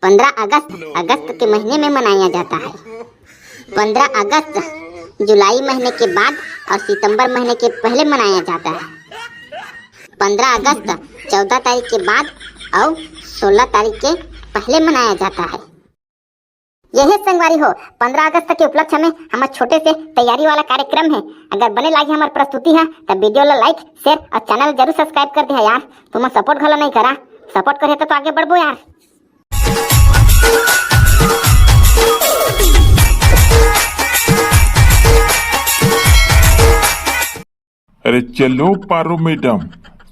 15 अगस्त अगस्त के महीने में मनाया जाता है। 15 अगस्त जुलाई महीने के बाद और सितंबर महीने के पहले मनाया जाता है। 15 अगस्त 14 तारीख के बाद और 16 तारीख के पहले मनाया जाता है। यही संगवारी हो 15 अगस्त के उपलक्ष्य में हमारे छोटे से तैयारी वाला कार्यक्रम है। अगर बने लागे हमारी प्रस्तुति है तो वीडियो ला लाइक शेयर और चैनल जरूर सब्सक्राइब कर दे यार। तुम सपोर्ट घलो नहीं करा, सपोर्ट करे तो आगे बढ़बो यार। अरे चलो पारो मैडम,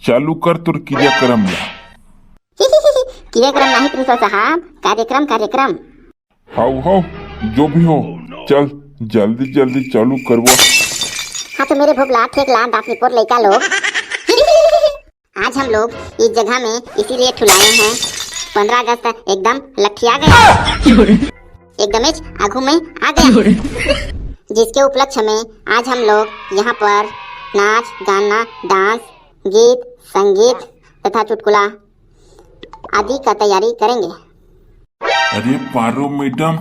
चालू कर तुर क्रियाक्रम ला। क्रियाक्रम नहीं प्रिंसिपल साहब, कार्यक्रम कार्यक्रम। हाउ जो भी हो, चल जल्दी जल्दी चालू करवो। हाँ तो मेरे भोगला ठेकला दाफीपुर लड़का लोग आज हम लोग इस जगह में इसीलिए ठुलाए हैं। 15 अगस्त एकदम लठिया गया, एकदम आगू में आ गया, जिसके उपलक्ष्य में आज हम लोग यहाँ पर नाच गाना डांस गीत संगीत तथा चुटकुला आदि का तैयारी करेंगे। अरे पारो मैडम,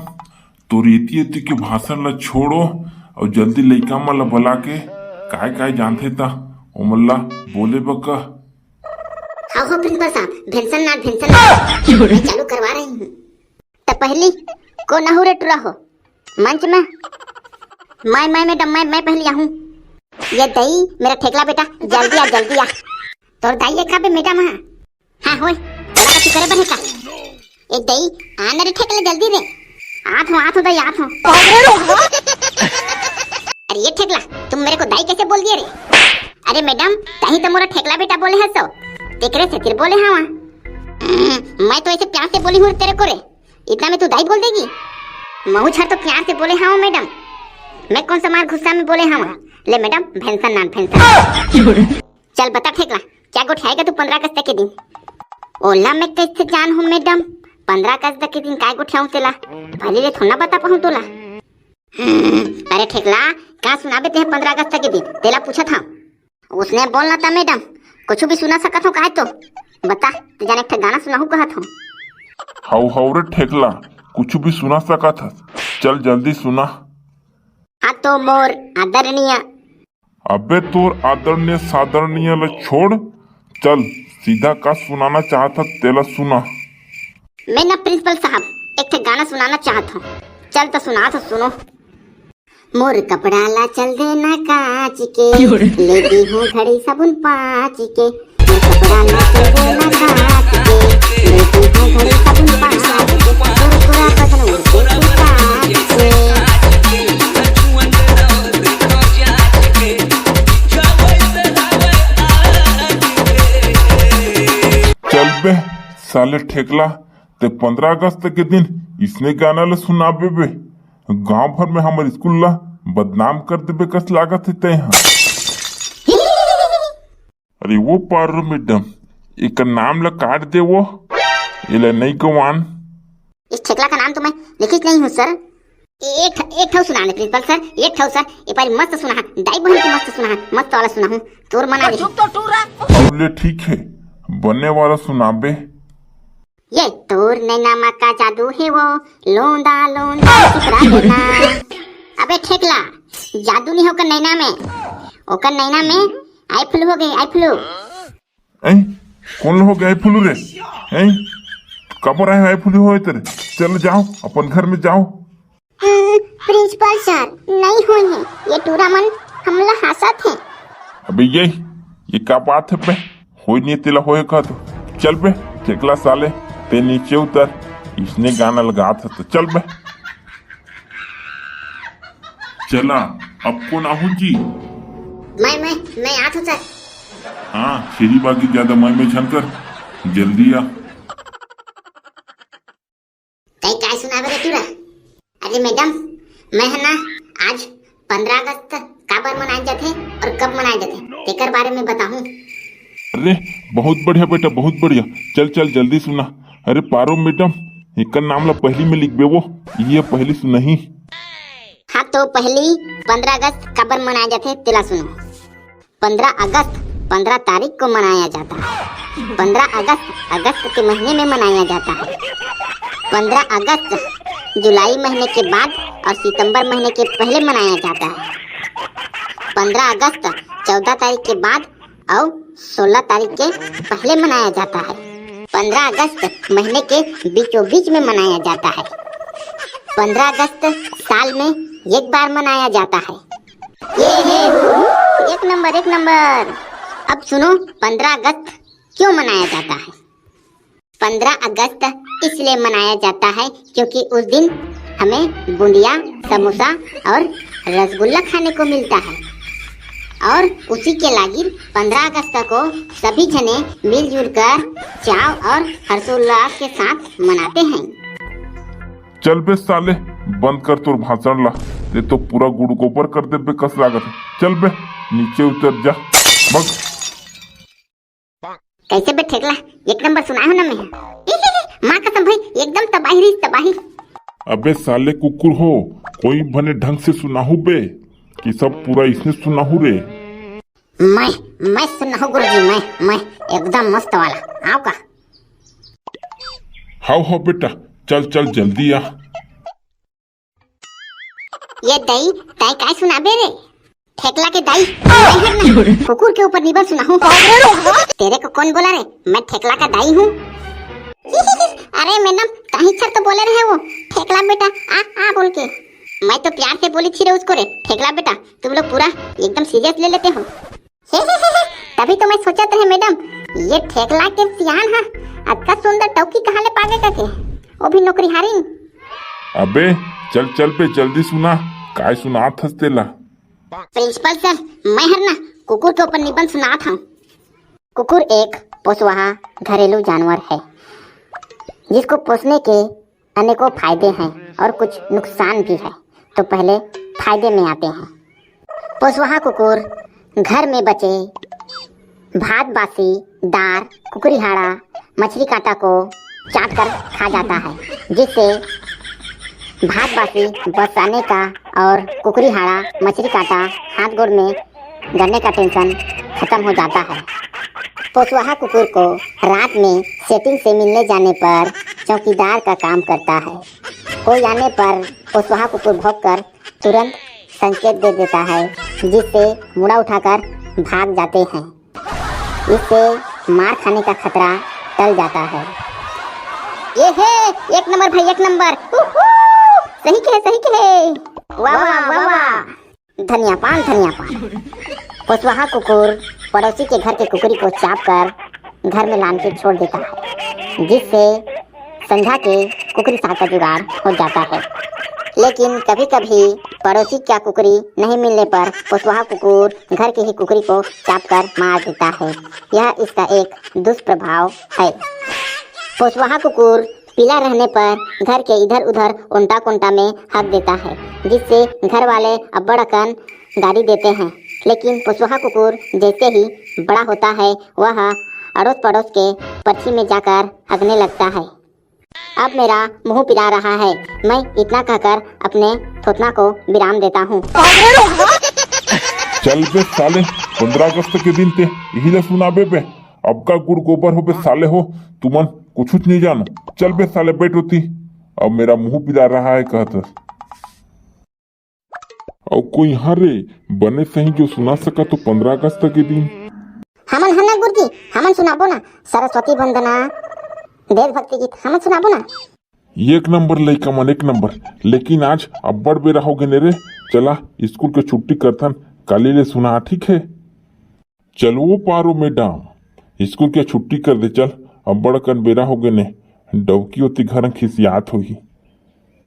तो रेती के भाषण ला छोड़ो और जल्दी लइका मन ला बुला के काय जानते ता ओमल्ला बोले बका। हाँ हो प्रिंसिपल साहब, भेंसन नाट मैं चालू करवा रही हूँ। तो पहली को नहुरे टुरा हो मंच में। मैं मैडम मैं पहली आहूँ। ये दही मेरा ठेकला बेटा, जल्दी आ तोर दही खा बे मैडम। हाँ होय तोरा कुछ करे बने का एक दही आने रे ठेकले जल्दी रे। आठ हो दही आठ हो। अरे ये ठेकला तुम मेरे को दही कैसे बोल दिए रे? अरे मैडम दही तो मोरा ठेकला बेटा बोले है सो तेरे से फिर बोले हाँ मैं तो ऐसे प्यार से बोली हूँ तेरे को रे, इतना में तू दही बोल देगी? महू छर तो प्यार से बोले हाँ मैडम, मैं कौन सा मार गुस्सा में बोले हाँ। ले मैडम भेंसन नान भेंसन। चल बता ठेकला क्या गोठाएगा तू 15 अगस्त के दिन? ओला मैं कैसे जान हूँ मैडम 15 अगस्त के दिन काय गोठाऊं तेला, भले ले थोड़ा बता पाऊँ तोला। अरे ठेकला क्या सुनाबे ते 15 अगस्त के दिन तेला पूछा था, उसने बोलना था मैडम कुछ भी सुना सकत हो काहे तो बता तू जाने एक गाना सुनाहू कहत हो। हाउ रे ठेकला कुछ भी सुना सकत हस, चल जल्दी सुना। हाँ तो मोर आदरणीय। अबे तोर आदरणीय सादरणीय ला छोड़, चल सीधा का सुनाना चाहता तेला सुना। मैं ना प्रिंसिपल साहब एक गाना सुनाना चाहता हूँ, चल तो सुना तो सुनो। मोर कपड़ा ला चल देना कांच के, लेती हूँ घड़ी साबुन 5 के। मोर कपड़ा ला चल देना कांच के, लेती हूँ घड़ी साबुन 5 के। पूरा बदन उड़ते कांच के। चल बे साले ठेकला, ते 15 अगस्त के दिन इसने गाना ला सुनाबे बे, गांव भर में हमारे स्कूल ला बदनाम कर देबे कस लागत है ते। अरे वो पारो मैडम एक नाम ला काट दे वो इला नहीं गवान। इस ठेकला का नाम तो मैं लिखित नहीं हूँ सर। एक ठो सुना प्रिंसिपल सर, एक ठो सर एक बार मस्त सुना है, दाई बहन की मस्त सुना है, मस्त वाला सुना हूँ तोर मना दे। ले ठीक है बनने वाला सुनाबे। ये तोर नैना का जादू है वो लोंदा लोंदा चित्रा देना। अबे ठेकला जादू नहीं होकर नैना में, ओकर नैना में आई फ्लू हो गई, आई फ्लू। कौन हो गया आई फ्लू रे? कब रहे आई फ्लू हो तेरे? चल जाओ अपन घर में जाओ। प्रिंसिपल सर नहीं हुई है, ये टूरामन हमला हासत है। अबे ये क्या बात है पे, हो नहीं तेला होए का तो चल बे ठेकला साले ते नीचे उतर, इसने गाना लगा था तो चल बे। चला अब कौन आहू जी? मैं आ तो सर। हाँ शेरी बागी ज्यादा मैं छनकर जल्दी आ। कहीं काय सुना बे टूरा? अरे मैडम मैं है ना आज 15 अगस्त काबर मनाए जाते और कब मनाए जाते तेकर बारे में बताऊं। अरे बहुत बढ़िया बेटा बहुत बढ़िया, चल जल्दी सुना। अरे पारो मैडम एक नाम ला पहली में लिख बे वो, ये पहली सुनही। हाँ तो पहली 15 अगस्त कब मनाया जाते तेला सुनो। 15 अगस्त 15 तारीख को मनाया जाता है। 15 अगस्त अगस्त के महीने में मनाया जाता है। 15 अगस्त जुलाई महीने के बाद और सितंबर महीने के पहले मनाया जाता है। 15 अगस्त 14 तारीख के बाद और 16 तारीख के पहले मनाया जाता है। 15 अगस्त महीने के बीचों बीच में मनाया जाता है। 15 अगस्त साल में एक बार मनाया जाता है। एक नंबर एक नंबर। अब सुनो 15 अगस्त क्यों मनाया जाता है। 15 अगस्त इसलिए मनाया जाता है क्योंकि उस दिन हमें बूंदिया, समोसा और रसगुल्ला खाने को मिलता है और उसी के लागिन 15 अगस्त को सभी जने मिलजुल कर चाव और हर्षोल्लास के साथ मनाते हैं। चल बे साले, बंद कर तोर भाषण ला, ये तो पूरा गुड़ गोबर कर दे बे कस लागत है। चल बे नीचे उतर जा, बग। कैसे बे ठेकला, एक नंबर सुना हो ना मैं। माँ कसम भाई, एकदम तबाही रही तबाही। अबे साले कुकुर हो, कोई भने ढंग से सुनाहू बे कि सब पूरा इसने सुनाहू रे। मैं सुनाहू गुरुजी, मैं एकदम मस्त वाला। आओ का हाउ बेटा, चल चल जल्दी आ। ये दई ताई काय सुनाबे रे, ठेकला के दाई। कुकुर के ऊपर निबंध सुनाऊं? तेरे को कौन बोला रे, मैं ठेकला का दाई हूँ। अरे मैडम, कहीं छर तो बोले रहे वो ठेकला बेटा आ बोल के। मैं तो प्यार से बोली थी रे उसको रे, ठेकला बेटा। तुम लोग पूरा एकदम सीरियस ले लेते हो। तभी तो मैं सोचा रहे मैडम, ये ठेकला के सियान है, अच्छा सुंदर टौकी कहाँ ले पागे के, वो भी नौकरी हारी। अबे चल चल पे जल्दी सुना, काय सुनात हस तेला। प्रिंसिपल सर, मैं हरना कुकुर के ऊपर निबंध सुना था। कुकुर एक पोसवाहा घरेलू जानवर है जिसको पोसने के अनेकों फायदे हैं और कुछ नुकसान भी है। तो पहले फायदे में आते हैं। पोसवाहा कुकुर घर में बचे भात बासी, दार, कुकुरीहाड़ा, मछली कांटा को चाट कर खा जाता है, जिससे भात बासी बचाने का और कुकुरीहाड़ा, मछली कांटा हाथ गोड़ में गड़ने का टेंशन खत्म हो जाता है। पोसवाहा कुकुर को रात में सेटिंग से मिलने जाने पर चौकीदार का काम करता है। कोई आने पर पोसवाहा कुकुर भौंककर तुरंत संकेत दे देता है, जिससे मुड़ा उठाकर भाग जाते हैं। इससे मार खाने का खतरा टल जाता है। ये है एक नंबर भाई, एक नंबर। सही कहे। वाह वाह वाह वाह, धनिया पान। पोसवाहा कुकुर पड़ोसी के घर के कुकुरी को चाप कर घर में लान के छोड़ देता है, जिससे संध्या के कुकुरी साग का जुगाड़ हो जाता है। लेकिन कभी कभी पड़ोसी का कुकुरी नहीं मिलने पर पोसवाहा कुकुर घर की ही कुकुरी को चाप कर मार देता है। यह इसका एक दुष्प्रभाव है। पोसवाहा कुकुर पीला रहने पर घर के इधर उधर उल्टा कोंटा में हक देता है, जिससे घर वाले अब्बड़ अकन गाली देते हैं। लेकिन पोसवाहा कुकुर जैसे ही बड़ा होता है, वह अड़ोस पड़ोस के पक्षी में जाकर हगने लगता है। अब मेरा मुंह पिला रहा है, मैं इतना कहकर अपने थोतना को विराम देता हूँ। चल बे साले, 15 अगस्त के दिन ते यही ला सुनाबे बे। अब का गुड़ गोबर हो बे साले हो, तुमन कुछ नहीं जानो। चल बे साले बैठ होती, अब मेरा मुंह पिला रहा है कहत। और कोई यहाँ रे बने सही जो सुना सका तो 15 अगस्त के दिन। हमन हन्ना गुरुजी, हमन सुनाबो ना सरस्वती वंदना, देशभक्ति गीत हमन सुनाबो ना। एक नंबर लइका मन, एक नंबर। लेकिन आज अब्बड़ बेरा हो गए रे, चला स्कूल के छुट्टी करथन, काली ले सुना, ठीक है। चलो पारो मैडम, स्कूल के छुट्टी कर दे चल, अब्बड़ कन बेरा हो गए ने, डौकी होती घर खिसियात होगी।